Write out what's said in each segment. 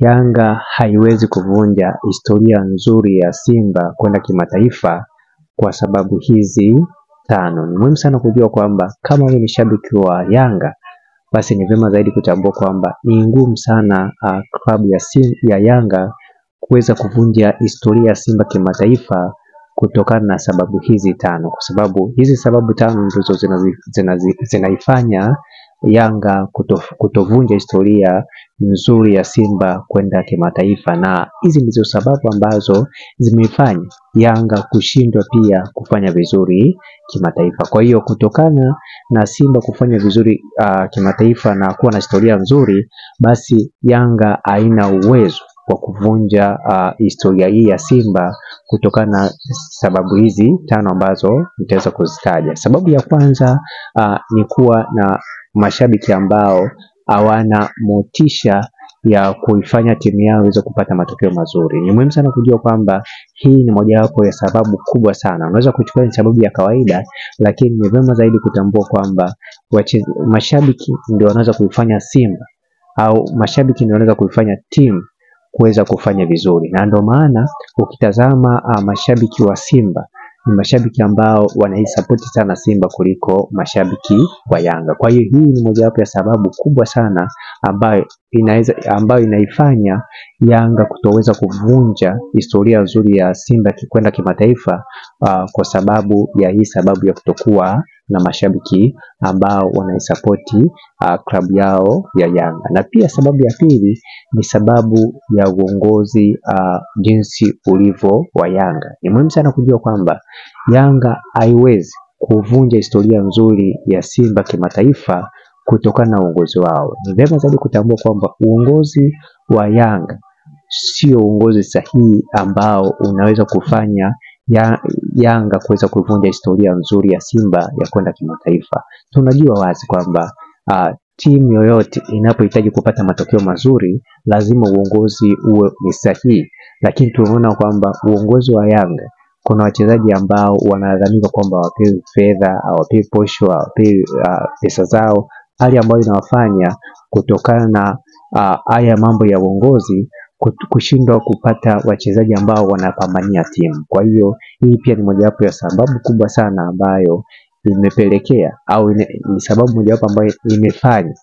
Yanga haiwezi kuvunja historia nzuri ya Simba kwenda kimataifa kwa sababu hizi tano. Ni muhimu sana kujua kwamba kama wewe ni shabiki wa Yanga, basi ni vyema zaidi kutambua kwamba ni ngumu sana klabu ya Yanga kuweza kuvunja historia ya Simba kimataifa kutokana na sababu hizi tano, kwa sababu hizi sababu tano ndizo zinaifanya Yanga kutovunja historia nzuri ya Simba kwenda kimataifa, na hizi ndizo sababu ambazo zimeifanya Yanga kushindwa pia kufanya vizuri kimataifa. Kwa hiyo kutokana na Simba kufanya vizuri kimataifa na kuwa na historia nzuri, basi Yanga haina uwezo wa kuvunja historia hii ya Simba kutokana na sababu hizi tano ambazo nitaweza kuzitaja. Sababu ya kwanza ni kuwa na mashabiki ambao hawana motisha ya kuifanya timu yao iweze kupata matokeo mazuri. Ni muhimu sana kujua kwamba hii ni mojawapo ya sababu kubwa sana. Unaweza kuchukua ni sababu ya kawaida, lakini ni vyema zaidi kutambua kwamba mashabiki ndio wanaweza kuifanya Simba au mashabiki ndio wanaweza kuifanya timu kuweza kufanya vizuri. Na ndio maana ukitazama mashabiki wa Simba ni mashabiki ambao wanaisapoti sana Simba kuliko mashabiki wa Yanga. Kwa hiyo hii ni mojawapo ya sababu kubwa sana ambayo inaifanya Yanga kutoweza kuvunja historia nzuri ya Simba kwenda kimataifa kwa sababu ya hii sababu ya kutokuwa na mashabiki ambao wanaisapoti klabu yao ya Yanga. Na pia sababu ya pili ni sababu ya uongozi jinsi ulivyo wa Yanga. Ni muhimu sana kujua kwamba Yanga haiwezi kuvunja historia nzuri ya Simba kimataifa kutokana na uongozi wao. Ni vyema zaidi kutambua kwamba uongozi wa Yanga sio uongozi sahihi ambao unaweza kufanya Yanga kuweza kuvunja historia nzuri ya Simba ya kwenda kimataifa. Tunajua wazi kwamba timu yoyote inapohitaji kupata matokeo mazuri lazima uongozi uwe ni sahihi, lakini tunaona kwamba uongozi wa Yanga kuna wachezaji ambao wanadhaniwa kwamba wapewe fedha, hawapewi posho, hawapewi pesa zao, hali ambayo inawafanya kutokana na haya mambo ya uongozi kushindwa kupata wachezaji ambao wanapambania timu. Kwa hiyo hii pia ni mojawapo ya sababu kubwa sana ambayo imepelekea au ni sababu mojawapo ambayo imefanya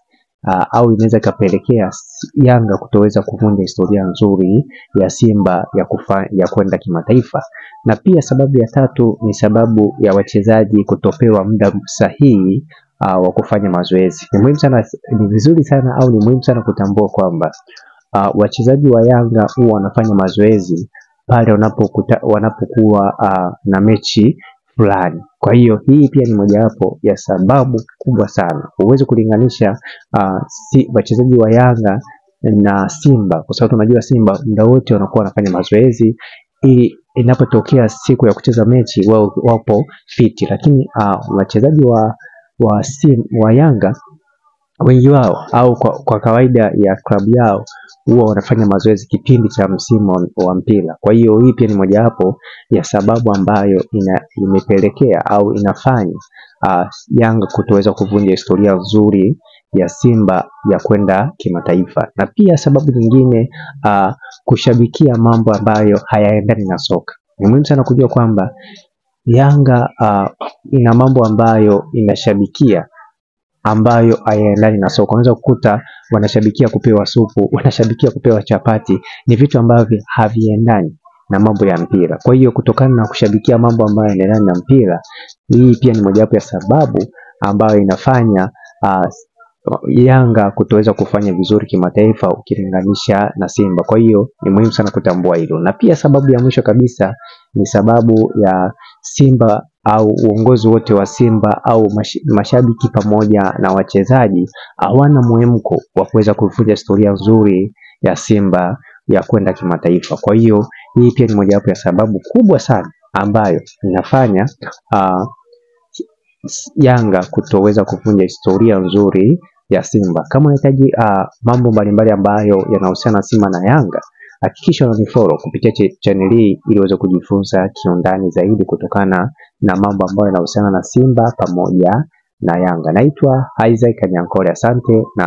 au inaweza kapelekea Yanga kutoweza kuvunja historia nzuri ya Simba ya kwenda kimataifa. Na pia sababu ya tatu ni sababu ya wachezaji kutopewa muda sahihi wa kufanya mazoezi. Ni muhimu sana, ni vizuri sana au ni muhimu sana kutambua kwamba wachezaji wa Yanga huwa wanafanya mazoezi pale wanapokuwa na mechi fulani. Kwa hiyo hii pia ni mojawapo ya sababu kubwa sana. Huwezi kulinganisha wachezaji wa Yanga na Simba, kwa sababu tunajua Simba muda wote wanakuwa wanafanya mazoezi ili inapotokea siku ya kucheza mechi wapo fiti, lakini wachezaji wa Yanga wengi wao au kwa kawaida ya klabu yao huwa wanafanya mazoezi kipindi cha msimu wa mpira. Kwa hiyo hii pia ni mojawapo ya sababu ambayo imepelekea au inafanya Yanga kutoweza kuvunja historia nzuri ya Simba ya kwenda kimataifa. Na pia sababu nyingine kushabikia mambo ambayo hayaendani na soka. Ni muhimu sana kujua kwamba Yanga ina mambo ambayo inashabikia ambayo hayaendani na soka. Unaweza kukuta wanashabikia kupewa supu, wanashabikia kupewa chapati, ni vitu ambavyo haviendani na mambo ya mpira. Kwa hiyo kutokana na kushabikia mambo ambayo yanaendana na mpira, hii pia ni mojawapo ya sababu ambayo inafanya Yanga kutoweza kufanya vizuri kimataifa ukilinganisha na Simba. Kwa hiyo ni muhimu sana kutambua hilo. Na pia sababu ya mwisho kabisa ni sababu ya Simba au uongozi wote wa Simba au mashabiki pamoja na wachezaji hawana muhemko wa kuweza kuvunja historia nzuri ya Simba ya kwenda kimataifa. Kwa hiyo hii pia ni mojawapo ya sababu kubwa sana ambayo inafanya Yanga kutoweza kuvunja historia nzuri ya Simba. Kama unahitaji mambo mbalimbali ambayo yanahusiana na Simba na Yanga, hakikisha unanifollow kupitia channel hii ili uweze kujifunza kiundani zaidi kutokana na mambo ambayo yanahusiana na Simba pamoja na Yanga. Naitwa Isaac Kanyankole, asante na